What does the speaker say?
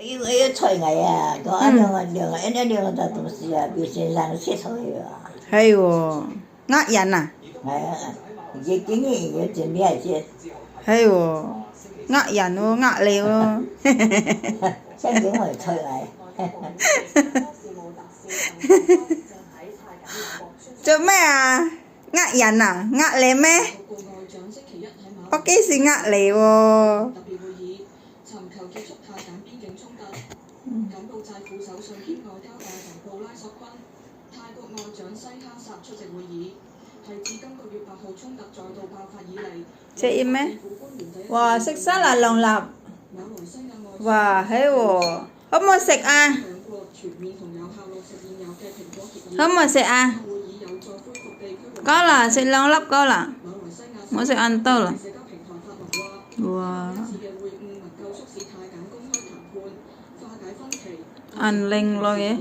要催我啊！講兩個都是啊，表先生識催啊。係喎，呃人啊？係啊，已經要準備些。係喎，呃人喎，呃你喎。真點會催我？做咩啊？呃人啊？呃你咩？我幾時呃你喎？柬埔寨副首相兼外交大臣布拉索昆、泰國外長西哈薩出席會議，係自今個月8號衝突再度爆發以嚟，食煙咩？哇！食沙律龍立，哇係喎，可唔可以食啊？可唔可以食啊？夠啦，食兩粒夠啦，我食ăn多啦。哇！ăn linh lo vậy?